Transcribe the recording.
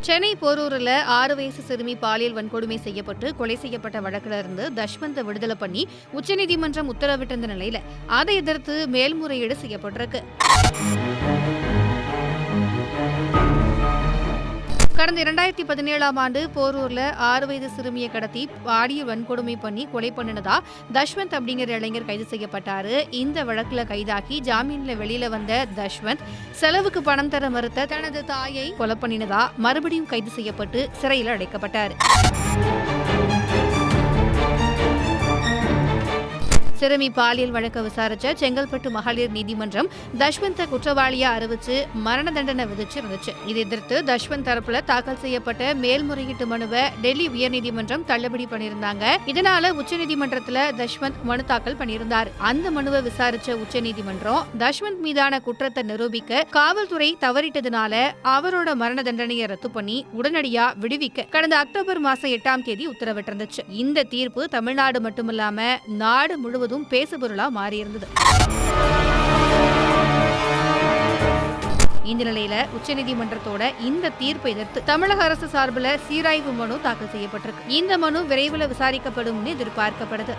சென்னை போரூரில் 6 வயசு சிறுமி பாலியல் வன்கொடுமை செய்யப்பட்டு கொலை செய்யப்பட்ட வழக்கில் இருந்து தஷ்வந்தை விடுதலை பண்ணி உச்சநீதிமன்றம் உத்தரவிட்டிருந்த நிலையில அதை எதிர்த்து மேல்முறையீடு செய்யப்பட்டிருக்கு. கடந்த 2017ஆம் ஆண்டு போரூர்ல 6 வயது சிறுமியை கடத்தி பாலியல் வன்கொடுமை பண்ணி கொலை பண்ணினதா தஷ்வந்த் அப்படிங்கிற இளைஞர் கைது செய்யப்பட்டாரு. இந்த வழக்குல கைதாகி ஜாமீன்ல வெளியில வந்த தஷ்வந்த் செலவுக்கு பணம் தர மறுத்த தனது தாயை கொலை பண்ணினதா மறுபடியும் கைது செய்யப்பட்டு சிறையில் அடைக்கப்பட்டார். சிறுமி பாலியல் வழக்கு விசாரிச்ச செங்கல்பட்டு மகளிர் நீதிமன்றம் தஷ்வந்தை குற்றவாளியா அறிவிச்சு மரண தண்டனை விதிச்சிருந்துச்சு. இதை எதிர்த்து தஷ்வந்த் தரப்புல தாக்கல் செய்யப்பட்ட மேல்முறையீட்டு மனுவை டெல்லி உயர்நீதிமன்றம் தள்ளுபடி பண்ணியிருந்தாங்க. இதனால உச்சநீதிமன்றத்துல தஷ்வந்த் மனு தாக்கல் பண்ணியிருந்தார். அந்த மனுவை விசாரிச்ச உச்சநீதிமன்றம் தஷ்வந்த் மீதான குற்றத்தை நிரூபிக்க காவல்துறை தவறிட்டதுனால அவரோட மரண தண்டனையை ரத்து பண்ணி உடனடியா விடுவிக்க கடந்த அக்டோபர் மாசம் 8ஆம் தேதி உத்தரவிட்டிருந்துச்சு. இந்த தீர்ப்பு தமிழ்நாடு மட்டுமில்லாம நாடு முழுவதும் பேசுபொருளா மாறியிருந்தது. இந்த நிலையில உச்சநீதிமன்றத்தோட இந்த தீர்ப்பை எதிர்த்து தமிழக அரசு சார்பில் சீராய்வு மனு தாக்கல் செய்யப்பட்டிருக்கு. இந்த மனு விரைவில் விசாரிக்கப்படும் எதிர்பார்க்கப்படுது.